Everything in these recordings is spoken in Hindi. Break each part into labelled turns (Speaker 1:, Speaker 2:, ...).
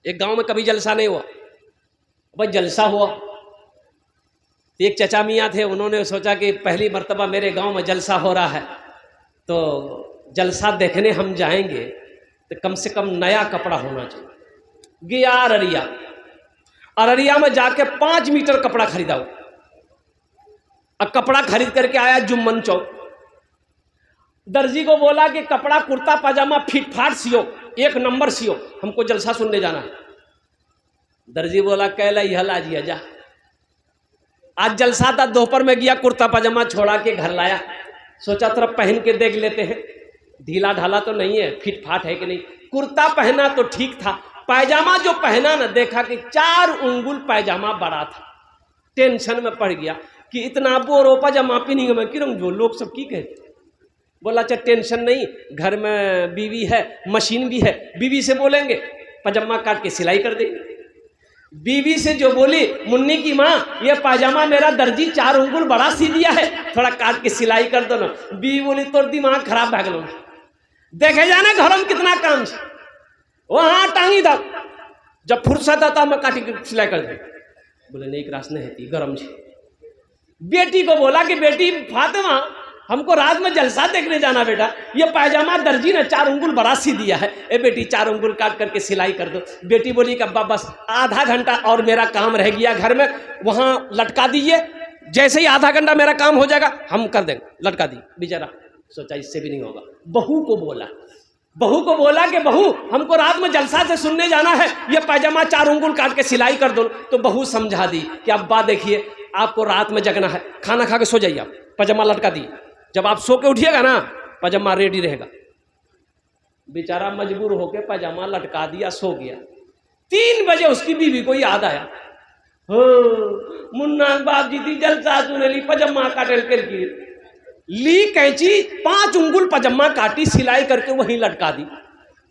Speaker 1: एक गांव में कभी जलसा नहीं हुआ, भाई जलसा हुआ। एक चचा मियाँ थे, उन्होंने सोचा कि पहली मर्तबा मेरे गांव में जलसा हो रहा है, तो जलसा देखने हम जाएंगे तो कम से कम नया कपड़ा होना चाहिए। गया अररिया, अररिया में जाके 5 मीटर कपड़ा खरीदा। अब कपड़ा खरीद करके आया जुम्मन चौक, दर्जी को बोला कि कपड़ा कुर्ता पजामा फिट फाट सियो, 1 नंबर सियो, हमको जलसा सुनने जाना है। दर्जी बोला कहला यह लाजिया जा। आज जलसा था, दोपहर में गया, कुर्ता पजामा छोड़ा के घर लाया, सोचा तरफ पहन के देख लेते हैं, ढीला ढाला तो नहीं है, फिट फाट है कि नहीं। कुर्ता पहना तो ठीक था, पैजामा जो पहना ना, देखा कि 4 उंगुल पैजामा बड़ा था। टेंशन में पड़ गया कि इतना बोरो पजामा पहनेंगे मैं क्यों, जो लोग सब की कहते। बोला अच्छा टेंशन नहीं, घर में बीवी है, मशीन भी है, बीवी से बोलेंगे पजामा काट के सिलाई कर देंगे। बीवी से जो बोली, मुन्नी की माँ ये पाजामा मेरा दर्जी 4 उंगल बड़ा सी दिया है, थोड़ा काट के सिलाई कर दो ना। बीवी बोली तोर दिमाग खराब भाग लो, देखे जाने घर में कितना काम है, वहां टांगी था, जब फुर्सत आता मैं काटी के सिलाई कर दे। बोले नहीं क्रास नहीं है, गरम है। बेटी को बोला कि बेटी फातिमा हमको रात में जलसा देखने जाना बेटा, ये पायजामा दर्जी ने 4 उंगल बड़ा सी दिया है, ए बेटी 4 उंगल काट करके सिलाई कर दो। बेटी बोली कि अब्बा बस आधा घंटा और मेरा काम रह गया घर में, वहां लटका दीजिए, जैसे ही आधा घंटा मेरा काम हो जाएगा हम कर देंगे, लटका दी। बेचारा सोचा इससे भी नहीं होगा, बहू को बोला कि बहू हमको रात में जलसा से सुनने जाना है, ये पायजामा 4 उंगल काट के सिलाई कर दो। तो बहू समझा दी कि अब्बा देखिए आपको रात में जगना है, खाना खा के सो जाइए, आप पायजामा लटका दी, जब आप सो के उठिएगा ना पजामा रेडी रहेगा। बेचारा मजबूर होके पजामा लटका दिया, सो गया। 3 बजे उसकी बीवी को याद आया, हो मुन्ना बाप जी थी जलसा सुने ली, पजामा काटल करके ली कैंची, 5 उंगल पजामा काटी, सिलाई करके वहीं लटका दी।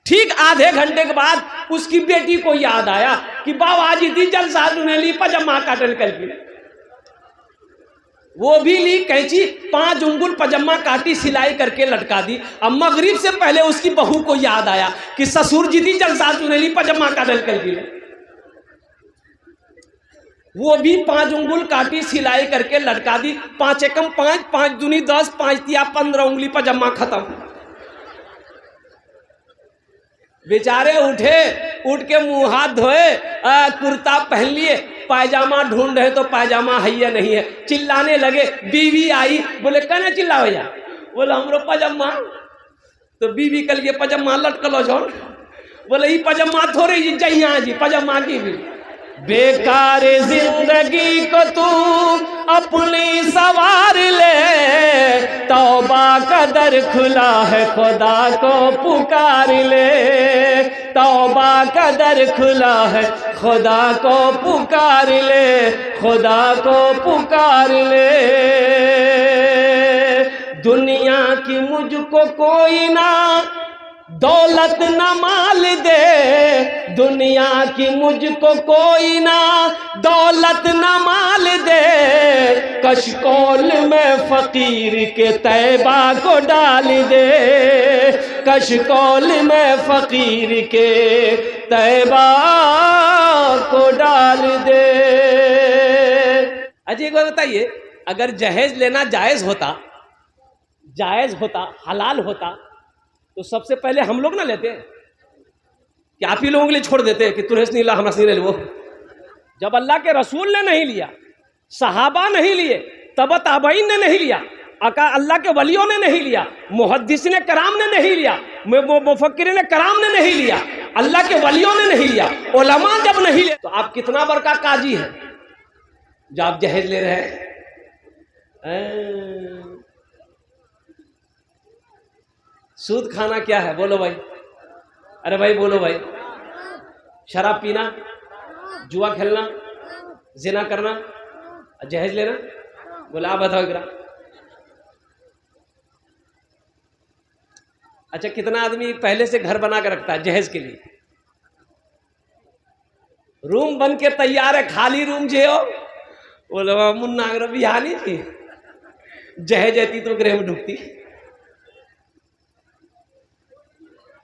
Speaker 1: ठीक आधे घंटे के बाद उसकी बेटी को याद आया कि बाबा जी थी जलसा सुने ली, पजामा काटल करके, वो भी ली कैंची, 5 उंगल पजामा काटी, सिलाई करके लटका दी। अब मगरिब से पहले उसकी बहू को याद आया कि ससुर जी थी जलसा सुनेली, पजामा काटल करके, वो भी 5 उंगल काटी, सिलाई करके लटका दी। 5 एकम 5, 5 दूनी 10, 5 तिया 15 उंगली पजामा खत्म। बेचारे उठे, उठ के मुंह हाथ धोए, कुर्ता पहन लिए, पायजामा ढूंढ रहे तो पायजामा है या नहीं है, चिल्लाने लगे। बीवी आई, बोले कहना चिल्ला भैया, बोले हमरो पजामा। तो बीवी कल ये पजामा लटकलो जो, बोले ये पजामा थोड़े जहिया जी पजामा की भी। बेकार जिंदगी को तू अपनी सवार ले, तौबा का दर खुला है खुदा को पुकार ले, तौबा का दर खुला है खुदा को पुकार ले, खुदा को पुकार ले। दुनिया की मुझको कोई ना दौलत न माल दे, दुनिया की मुझको कोई ना दौलत न माल दे, कशकोल में फकीर के तैबा को डाल दे, कशकोल में फकीर के तैबा को डाल दे। अजय एक बात बताइए, अगर जहेज लेना जायज होता, हलाल होता, तो सबसे पहले हम लोग ना लेते कि आप ही लोगों के लिए छोड़ देते कि तुरंत नहीं ला, हमरा से नहीं ले वो। जब अल्लाह के रसूल ने नहीं लिया, सहाबा नहीं लिए, तब ताबईन ने नहीं लिया, अल्लाह के वलियों ने नहीं लिया, मुहद्दिसीन कराम ने नहीं लिया, मुफक्किरीन कराम ने नहीं लिया, अल्लाह के वलियों ने नहीं लिया, उलमा जब नहीं ले, तो आप कितना बड़का काजी है जो आप जहेज ले रहे हैं। सूद खाना क्या है बोलो भाई, अरे भाई बोलो भाई, शराब पीना, जुआ खेलना, जिना करना, जहेज लेना, बोला आप बताओ जरा। अच्छा कितना आदमी पहले से घर बना के रखता है जहेज के लिए, रूम बन के तैयार है, खाली रूम जे हो, बोलो मुन्ना बिहानी थी जहेज आती तो गृह में ढुकती।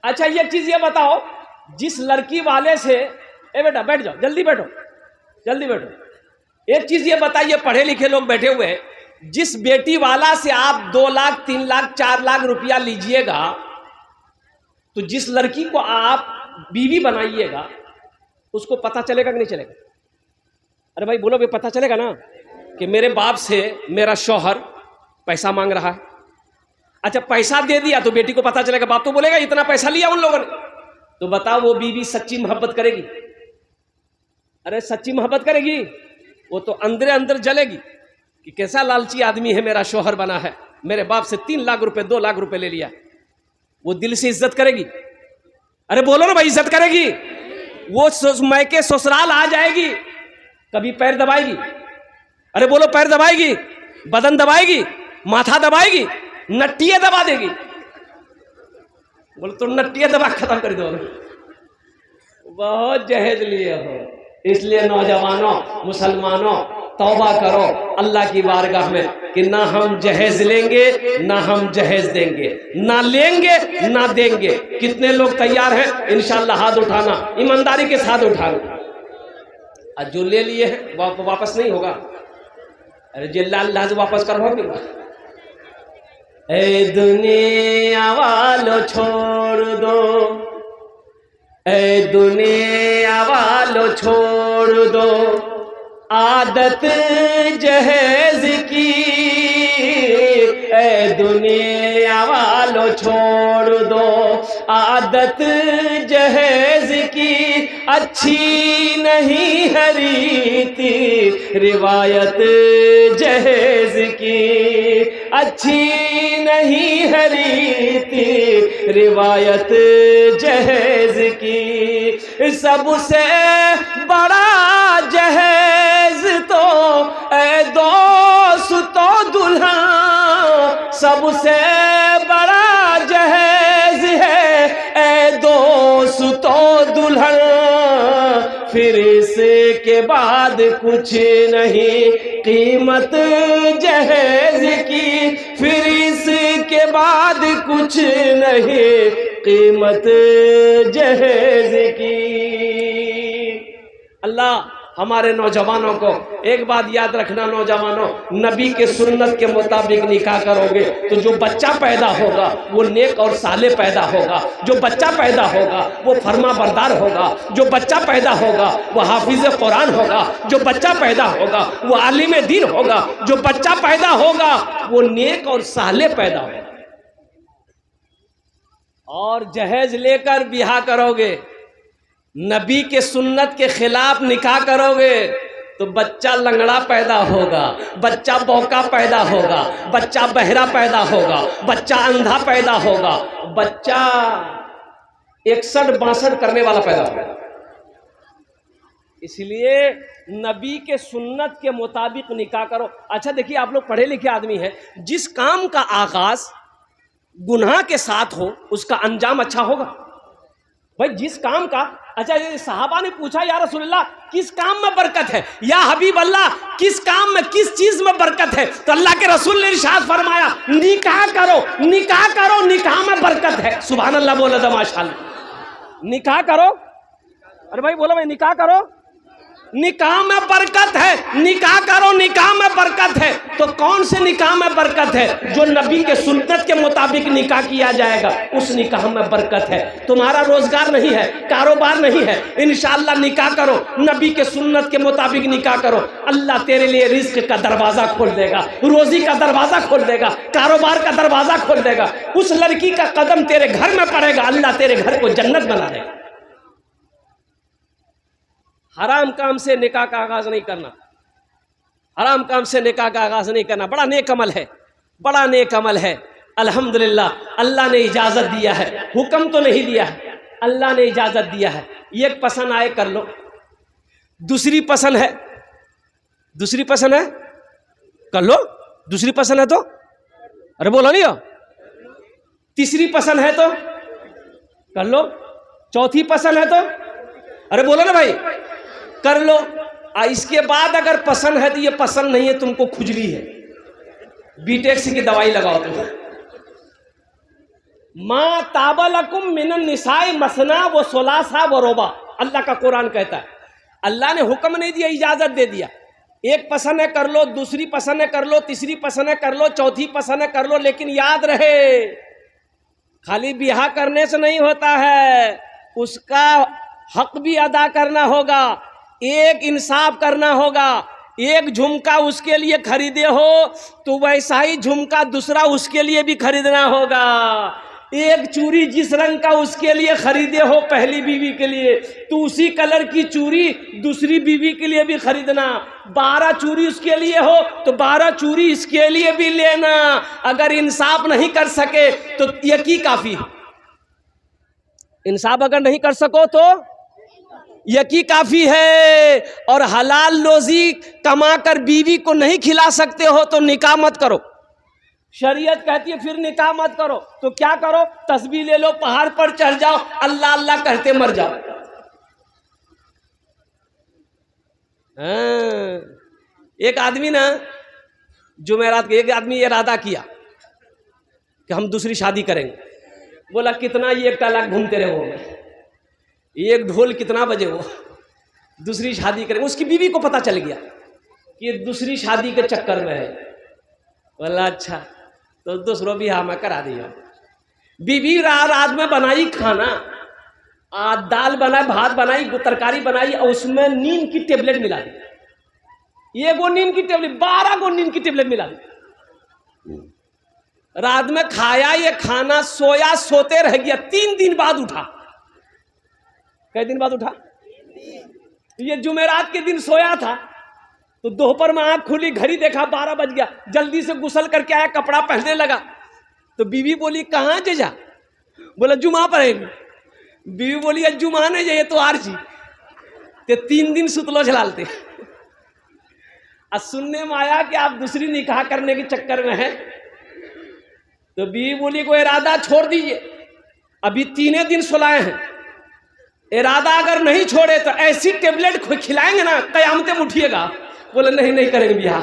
Speaker 1: अच्छा ये चीज ये बताओ, जिस लड़की वाले से ए बेटा बैठ जाओ, जल्दी बैठो, जल्दी बैठो। एक चीज ये बताइए, पढ़े लिखे लोग बैठे हुए हैं, जिस बेटी वाला से आप 2 लाख 3 लाख 4 लाख रुपया लीजिएगा, तो जिस लड़की को आप बीवी बनाइएगा उसको पता चलेगा कि नहीं चलेगा? अरे भाई बोलो, भी पता चलेगा ना कि मेरे बाप से मेरा शौहर पैसा मांग रहा है। अच्छा, पैसा दे दिया तो बेटी को पता चलेगा, बाप तो बोलेगा इतना पैसा लिया उन लोगों ने। तो बताओ वो बीवी सच्ची मोहब्बत करेगी? अरे सच्ची मोहब्बत करेगी? वो तो अंदर अंदर जलेगी कि कैसा लालची आदमी है, मेरा शौहर बना है, मेरे बाप से 3 लाख रुपए 2 लाख रुपए ले लिया। वो दिल से इज्जत करेगी? अरे बोलो ना भाई, इज्जत करेगी? वो मैके ससुराल आ जाएगी, कभी पैर दबाएगी? अरे बोलो, पैर दबाएगी, बदन दबाएगी, माथा दबाएगी, नट्टियां दबा देगी? बोलो तुम नट्टियां दबा खत्म कर दो। बहुत जहेज लिए हो, इसलिए नौजवानों मुसलमानों तौबा करो अल्लाह की बारगाह में कि ना हम जहेज लेंगे ना हम जहेज देंगे, ना लेंगे ना देंगे। कितने लोग तैयार हैं? इंशाअल्लाह हाथ उठाना, ईमानदारी के साथ उठाना। और जो ले लिए हैं वापस नहीं होगा। अरे जिल्ला अल्लाह से वापस करवाओगे? ए दुनिया वालों छोड़ दो, ए दुनिया वालों छोड़ दो आदत जहेज की, ए दुनिया वालों छोड़ दो आदत जहेज की। अच्छी नहीं है रीति रिवायत जहेज की, अच्छी नहीं है रीति रिवायत जहेज की। सबसे बड़ा जहेज तो ए दोस्तों दुल्हन, सबसे बड़ा जहेज है ए दोस्तों दुल्हन। फिर इसके बाद कुछ नहीं कीमत जहेज की, फिर इसके बाद कुछ नहीं कीमत जहेज की। अल्लाह हमारे नौजवानों को एक बात याद रखना, नौजवानों, नबी के सुन्नत के मुताबिक निकाह करोगे तो जो बच्चा पैदा होगा वो नेक और साले पैदा होगा, जो बच्चा पैदा होगा वो फर्मा बरदार होगा, जो बच्चा पैदा होगा वो हाफिज कुरान होगा, जो बच्चा पैदा होगा वो आलिम दीन होगा, जो बच्चा पैदा होगा वो नेक और साले पैदा होगा। और जहेज लेकर बिहा करोगे, नबी के सुन्नत के खिलाफ निकाह करोगे तो बच्चा लंगड़ा पैदा होगा, बच्चा बौका पैदा होगा, बच्चा बहरा पैदा होगा, बच्चा अंधा पैदा होगा, बच्चा 61-62 करने वाला पैदा होगा। इसलिए नबी के सुन्नत के मुताबिक निकाह करो। अच्छा देखिए, आप लोग पढ़े लिखे आदमी हैं, जिस काम का आगाज गुनाह के साथ हो उसका अंजाम अच्छा होगा। भाई जिस काम का, अच्छा ये सहाबा ने पूछा या रसूलल्लाह किस काम में बरकत है, या हबीब अल्लाह किस काम में किस चीज में बरकत है? तो अल्लाह के रसूल ने इरशाद फरमाया निकाह करो, निकाह करो, निकाह में बरकत है। सुभान अल्लाह बोला था माशाअल्लाह। निकाह करो, अरे भाई बोलो भाई, निकाह करो, निकाह में बरकत है, निकाह करो, निकाह में बरकत है। तो कौन से निकाह में बरकत है? जो नबी के सुन्नत के मुताबिक निकाह किया जाएगा उस निकाह में बरकत है। तुम्हारा रोजगार नहीं है, कारोबार नहीं है, इंशाअल्लाह निकाह करो, नबी के सुन्नत के मुताबिक निकाह करो, अल्लाह तेरे लिए रिज्क का दरवाजा खोल देगा, रोजी का दरवाजा खोल देगा, कारोबार का दरवाजा खोल देगा। उस लड़की का कदम तेरे घर में पड़ेगा, अल्लाह तेरे घर को जन्नत बना देगा। हराम काम से निकाह का आगाज नहीं करना, हराम काम से निकाह का आगाज नहीं करना। बड़ा नेक अमल है, बड़ा नेक अमल है। अल्हम्दुलिल्लाह अल्लाह ने इजाजत दिया है, हुक्म तो नहीं दिया है, अल्लाह ने इजाजत दिया है। एक पसंद आए कर लो, दूसरी पसंद है, दूसरी पसंद है कर लो, दूसरी पसंद है तो अरे बोलो नहीं हो, तीसरी पसंद है तो कर लो, चौथी पसंद है तो अरे बोलो ना भाई कर लो। इसके बाद अगर पसंद है तो ये पसंद नहीं है, तुमको खुजली है, बीटेक्स की दवाई लगाओ तुम। माँ ताबलकुम मिनन निसाई मसना व सोलासा व रोबा, अल्लाह का कुरान कहता है। अल्लाह ने हुक्म नहीं दिया, इजाजत दे दिया। एक पसंद है कर लो, दूसरी पसंद है कर लो, तीसरी पसंद है कर लो, चौथी पसंद है कर लो, लेकिन याद रहे खाली ब्याह करने से नहीं होता है, उसका हक भी अदा करना होगा, एक इंसाफ करना होगा। एक झुमका उसके लिए खरीदे हो तो वैसा ही झुमका दूसरा उसके लिए भी खरीदना होगा। एक चूड़ी जिस रंग का उसके लिए खरीदे हो पहली बीवी के लिए, तो उसी कलर की चूड़ी दूसरी बीवी के लिए भी खरीदना। 12 चूड़ी उसके लिए हो तो 12 चूड़ी इसके लिए भी लेना। अगर इंसाफ नहीं कर सके तो यकी काफी है। इंसाफ अगर नहीं कर सको तो यकी काफी है। और हलाल रोजी कमाकर बीवी को नहीं खिला सकते हो तो निकाह मत करो। शरीयत कहती है फिर निकाह मत करो, तो क्या करो, तस्बीह ले लो, पहाड़ पर चढ़ जाओ, अल्लाह अल्लाह कहते मर जाओ। एक आदमी ना जुमेरात के, एक आदमी इरादा किया कि हम दूसरी शादी करेंगे। बोला कितना, ये 1 लाख घूमते रहे वो, एक ढोल कितना बजे वो, दूसरी शादी करेंगे। उसकी बीवी को पता चल गया कि दूसरी शादी के चक्कर में है। बोला अच्छा, तो दूसरों भी मैं करा दिया। बीवी रात में बनाई खाना, दाल बनाई, भात बनाई, तरकारी बनाई, और उसमें नींद की टेबलेट मिला दी। ये गो नींद की टेबलेट, 12 गो नींद की टेबलेट मिला दी। रात में खाया ये खाना, सोया, सोते रह गया। 3 दिन बाद उठा। कई दिन बाद उठा? ये जुमेरात के दिन सोया था, तो दोपहर में आंख खुली, घड़ी देखा 12 बज गया। जल्दी से गुसल करके आया, कपड़ा पहनने लगा। तो बीवी बोली कहाँ जा? बोला जुमा पर है। बीवी बोली जुमा नहीं जाइए तो आर जी ते 3 दिन सुतलो झलालते। और सुनने में आया कि आप दूसरी निकाह करने के चक्कर में हैं। तो बीवी बोली को इरादा छोड़ दीजिए, अभी 3 दिन सुलाए हैं। इरादा अगर नहीं छोड़े तो ऐसी टेबलेट खिलाएंगे ना, कयामत में उठिएगा। बोले नहीं करेंगे ब्याह।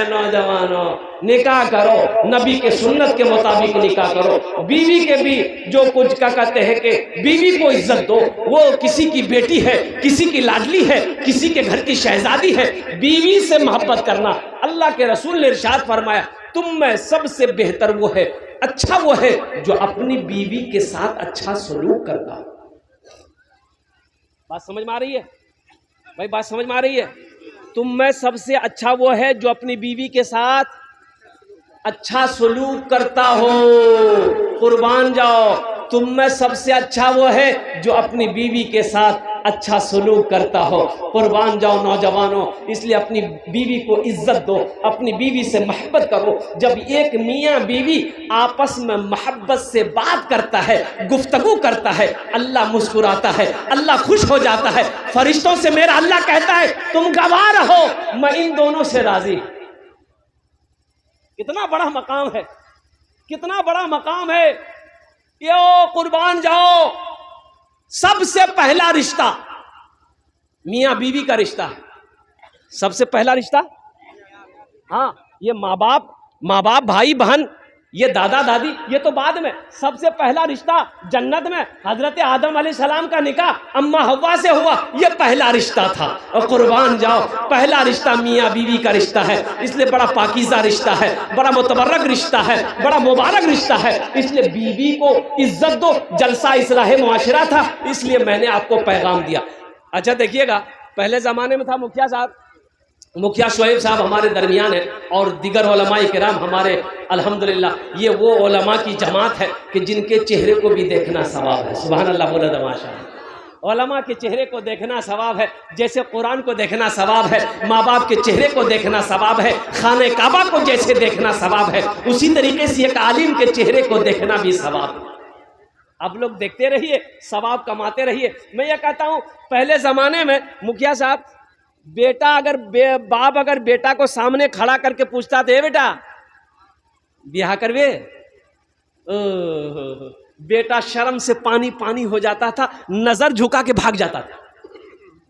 Speaker 1: नौजवानों, निकाह करो, नबी के सुन्नत के मुताबिक निकाह करो। बीवी के भी जो कुछ का कहते हैं कि बीवी को इज्जत दो। वो किसी की बेटी है, किसी की लाडली है, किसी के घर की शहजादी है। बीवी से मोहब्बत करना, अल्लाह के रसूल ने इरशाद फरमाया, तुम में सबसे बेहतर वो है, अच्छा वो है जो अपनी बीवी के साथ अच्छा सलूक करता। बात समझ में आ रही है भाई? बात समझ में आ रही है? तुम में सबसे अच्छा वो है जो अपनी बीवी के साथ अच्छा सलूक करता हो। कुर्बान जाओ, तुम में सबसे अच्छा वो है जो अपनी बीवी के साथ अच्छा सलूक करता हो। कुर्बान जाओ नौजवानों, इसलिए अपनी बीवी को इज्जत दो, अपनी बीवी से मोहब्बत करो। जब एक मियाँ बीवी आपस में मोहब्बत से बात करता है, गुफ्तगू करता है, अल्लाह मुस्कुराता है, अल्लाह खुश हो जाता है। फरिश्तों से मेरा अल्लाह कहता है तुम गवाह रहो, मैं इन दोनों से राजी। कितना बड़ा मकाम है, कितना बड़ा मकाम है। यो कुर्बान जाओ, सबसे पहला रिश्ता मियाँ बीवी का रिश्ता है। सबसे पहला रिश्ता, हाँ, ये माँ बाप भाई बहन, ये दादा दादी, ये तो बाद में। सबसे पहला रिश्ता जन्नत में हजरत आदम अलैहिस्सलाम का निकाह अम्मा हव्वा से हुआ, ये पहला रिश्ता था। और कुर्बान जाओ, पहला रिश्ता मियाँ बीवी का रिश्ता है, इसलिए बड़ा पाकीज़ा रिश्ता है, बड़ा मुतबर्रक रिश्ता है, बड़ा मुबारक रिश्ता है। इसलिए बीवी को इज्जत दो, जलसा इस्लाह मुआशरा था, इसलिए मैंने आपको पैगाम दिया। अच्छा देखिएगा, पहले ज़माने में था मुखिया शोएब साहब हमारे दरमियान है, और दिगर उलमाए किराम हमारे, अल्हम्दुलिल्लाह ये वो उलमा की जमात है कि जिनके चेहरे को भी देखना सवाब है। सुभान अल्लाह, बोला तमाशा। उलमा के चेहरे को देखना सवाब है, जैसे कुरान को देखना सवाब है, माँ बाप के चेहरे को देखना सवाब है, खाने काबा को जैसे देखना सवाब है, उसी तरीके से एक आलिम के चेहरे को देखना भी सवाब है। आप लोग देखते रहिए, सवाब कमाते रहिए। मैं ये कहता हूँ, पहले ज़माने में मुखिया साहब, बाप अगर बेटा को सामने खड़ा करके पूछता था, बेटा ब्याह करवे, बेटा शर्म से पानी हो जाता था, नजर झुका के भाग जाता था।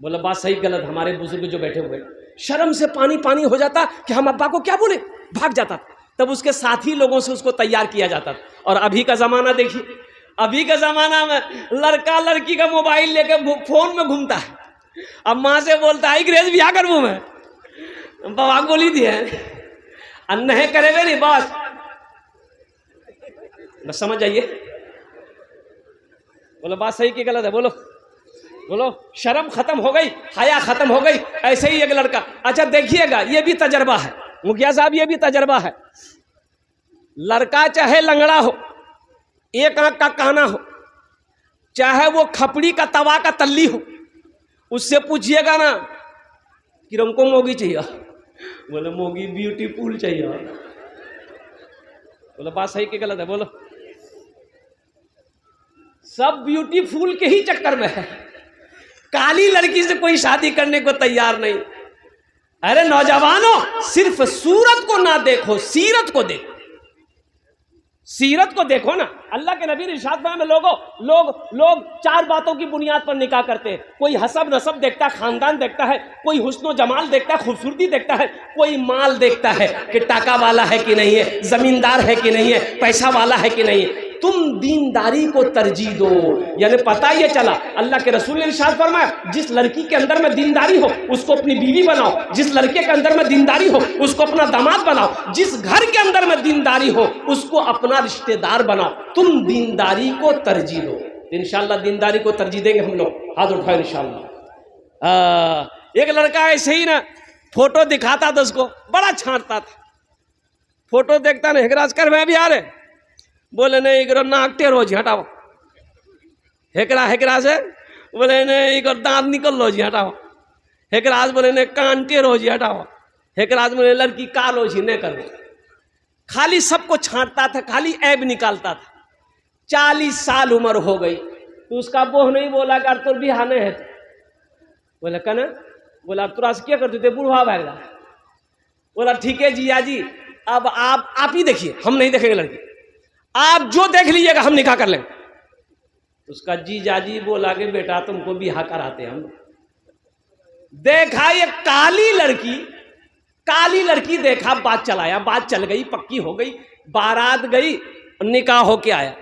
Speaker 1: बोला बात सही गलत, हमारे बुजुर्ग जो बैठे हुए, शर्म से पानी हो जाता कि हम अब्बा को क्या बोले, भाग जाता था। तब उसके साथी लोगों से उसको तैयार किया जाता था। और अभी का जमाना देखिए, अभी का जमाना में लड़का लड़की का मोबाइल लेके फोन में घूमता है। अब माँ से बोलता है ग्रेज ब्याह करबू मैं, बाबा बोली दी है नहीं करेगा नहीं बस समझ जाइए। बोलो बात सही की गलत है? बोलो बोलो। शर्म खत्म हो गई, हया खत्म हो गई। ऐसे ही एक लड़का, अच्छा देखिएगा ये भी तजर्बा है मुखिया साहब, ये भी तजर्बा है। लड़का चाहे लंगड़ा हो, एक आंख का काना हो, चाहे वो खपड़ी का तवा का तल्ली हो, उससे पूछिएगा ना कि हमको मोगी चाहिए, बोले मोगी ब्यूटीफुल चाहिए। बोलो बात सही की गलत है? बोलो। सब ब्यूटीफुल के ही चक्कर में है, काली लड़की से कोई शादी करने को तैयार नहीं। अरे नौजवानों, सिर्फ सूरत को ना देखो, सीरत को देखो, सीरत को देखो ना। अल्लाह के नबी ने इरशाद फरमाया लोग चार बातों की बुनियाद पर निकाह करते हैं। कोई हसब नसब देखता है, खानदान देखता है, कोई हुस्न जमाल देखता है, खूबसूरती देखता है, कोई माल देखता है कि टाका वाला है कि नहीं है, जमींदार है कि नहीं है, पैसा वाला है कि नहीं है। तुम दीनदारी को तरजीह दो। यानी पता ये चला, अल्लाह के रसूल ने इरशाद फरमाया जिस लड़की के अंदर में दीनदारी हो उसको अपनी बीवी बनाओ, जिस लड़के के अंदर में दीनदारी हो उसको अपना दामाद बनाओ, जिस घर के अंदर में दीनदारी हो उसको अपना रिश्तेदार बनाओ। तुम दीनदारी को तरजीह दो। इंशाअल्लाह दीनदारी को तरजीह देंगे हम लोग, हाथ उठाओ इंशाअल्लाह। एक लड़का ऐसे ही ना फोटो दिखाता था, उसको बड़ा छांटता था। फोटो देखता ना, हेकराज कर मैं भी आ रहे, बोले नहीं इकरो नाक टेढ़ो जी हटाओ, हेकरा से बोले नहीं इको दांत निकल लो जी हटाओ, हेकराज बोले नहीं कान टेढ़ो जी हटाओ, हेकराज बोले लड़की कालो जी नहीं करो। खाली सबको छांटता था, खाली ऐब निकालता था। 40 साल उम्र हो गई तो उसका बोह नहीं बोला कि तुर बिहाने है, बोला कन बोला तुरा से क्या करते थे, बूढ़ा भागला। बोला ठीक है जिया जी, अब आप ही देखिए, हम नहीं देखेंगे लड़की, आप जो देख लीजिएगा हम निकाह कर लेंगे। उसका जीजाजी बोला कि बेटा तुमको बिहा कराते हम। देखा ये काली लड़की देखा, बात चलाया, बात चल गई, पक्की हो गई, बारात गई, निकाह होके आया।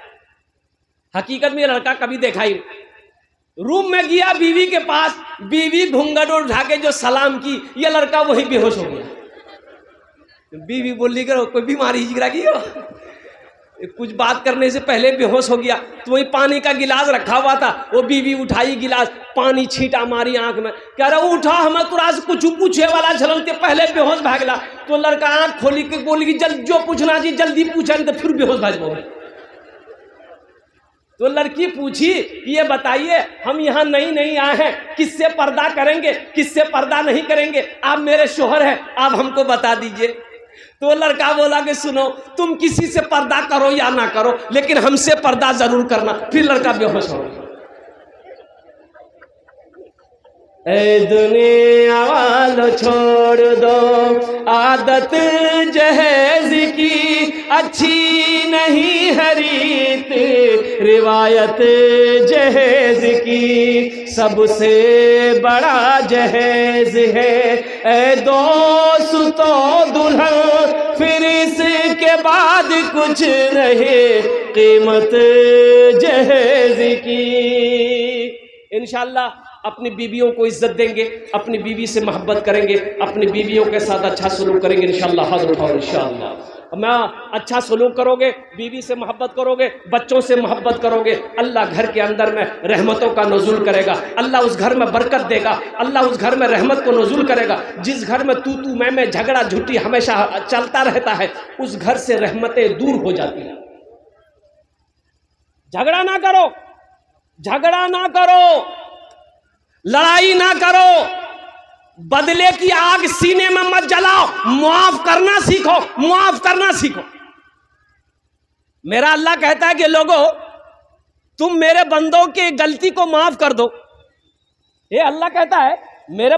Speaker 1: हकीकत में लड़का कभी देखा ही नहीं। रूम में गया बीवी के पास, बीवी घूंघट उठा के जो सलाम की, ये लड़का वही बेहोश हो गया। बीवी बोली करो कोई बीमारी जिगरा की हो, कुछ बात करने से पहले बेहोश हो गया। तो वही पानी का गिलास रखा हुआ था, वो बीवी उठाई गिलास, पानी छींटा मारी आंख में, कह रहा उठा हमें तुरा से कुछ पूछे वाला झलते पहले बेहोश भागला। तो लड़का आंख खोली के बोली जल्द जो पूछना जी जल्दी पूछा, तो फिर बेहोश भाग गए। तो लड़की पूछी ये बताइए हम यहाँ नहीं आए हैं, किससे पर्दा करेंगे, किससे पर्दा नहीं करेंगे, आप मेरे शोहर हैं, आप हमको बता दीजिए। तो लड़का बोला कि सुनो तुम किसी से पर्दा करो या ना करो, लेकिन हमसे पर्दा जरूर करना। फिर लड़का बेहोश हो गया। ए दुनिया वालों छोड़ दो आदत जहेज की, अच्छी नहीं हरीत रिवायत जहेज की, सबसे बड़ा जहेज है ए दोस्तों दुल्हन, फिर इसके बाद कुछ नहीं कीमत जहेज की। इंशाअल्लाह अपनी बीवियों को इज्जत देंगे, अपनी बीवी से मोहब्बत करेंगे, अपनी बीवियों के साथ अच्छा सलूक करेंगे इंशाअल्लाह। हाथ उठाओ इंशाअल्लाह। मैं अच्छा सलूक करोगे, बीवी से मोहब्बत करोगे, बच्चों से मोहब्बत करोगे, अल्लाह घर के अंदर में रहमतों का नुज़ूल करेगा, अल्लाह उस घर में बरकत देगा, अल्लाह उस घर में रहमत को नुज़ूल करेगा। जिस घर में तू मैं झगड़ा झुट्टी हमेशा चलता रहता है, उस घर से रहमतें दूर हो जाती हैं। झगड़ा ना करो, झगड़ा ना करो, लड़ाई ना करो, बदले की आग सीने में मत जलाओ, मुआफ करना सीखो, मुआफ करना सीखो। मेरा अल्लाह कहता है कि लोगों तुम मेरे बंदों की गलती को माफ कर दो। ये अल्लाह कहता है मेरे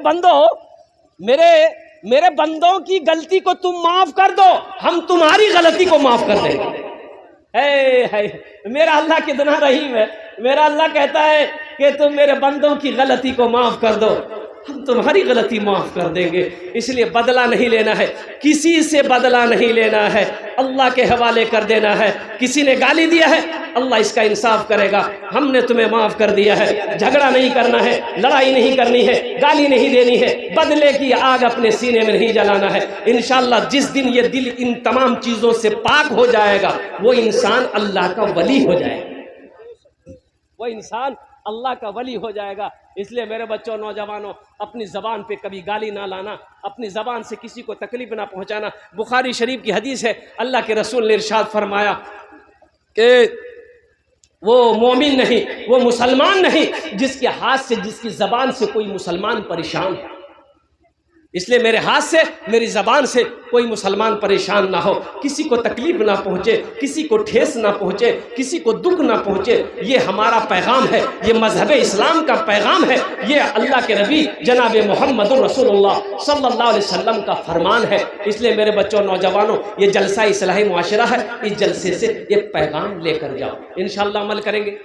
Speaker 1: बंदों की गलती को तुम माफ कर दो, हम तुम्हारी गलती को माफ कर देंगे। मेरा अल्लाह कितना रहीम है। मेरा अल्लाह कहता है कि तुम मेरे बंदों की गलती को माफ कर दो, हम तुम्हारी गलती माफ़ कर देंगे। इसलिए बदला नहीं लेना है, किसी से बदला नहीं लेना है, अल्लाह के हवाले कर देना है। किसी ने गाली दिया है, अल्लाह इसका इंसाफ करेगा, हमने तुम्हें माफ़ कर दिया है। झगड़ा नहीं करना है, लड़ाई नहीं करनी है, गाली नहीं देनी है, बदले की आग अपने सीने में नहीं जलाना है। इंशाअल्लाह जिस दिन ये दिल इन तमाम चीज़ों से पाक हो जाएगा, वो इंसान अल्लाह का वली हो जाएगा, वो इंसान अल्लाह का वली हो जाएगा। इसलिए मेरे बच्चों, नौजवानों, अपनी ज़बान पे कभी गाली ना लाना, अपनी ज़बान से किसी को तकलीफ ना पहुंचाना। बुखारी शरीफ की हदीस है, अल्लाह के रसूल ने इरशाद फरमाया कि वो मोमिन नहीं, वो मुसलमान नहीं जिसके हाथ से, जिसकी ज़बान से कोई मुसलमान परेशान है। इसलिए मेरे हाथ से, मेरी ज़बान से कोई मुसलमान परेशान ना हो, किसी को तकलीफ ना पहुँचे, किसी को ठेस ना पहुँचे, किसी को दुख ना पहुँचे। ये हमारा पैगाम है, ये मजहब इस्लाम का पैगाम है, ये अल्लाह के नबी जनाब मोहम्मद रसूलुल्लाह सल्लल्लाहु अलैहि वसल्लम का फरमान है। इसलिए मेरे बच्चों, नौजवानों, ये जलसा इस्लाही मुआशरा है, इस जलसे से एक पैगाम लेकर जाओ, इंशाअल्लाह अमल करेंगे।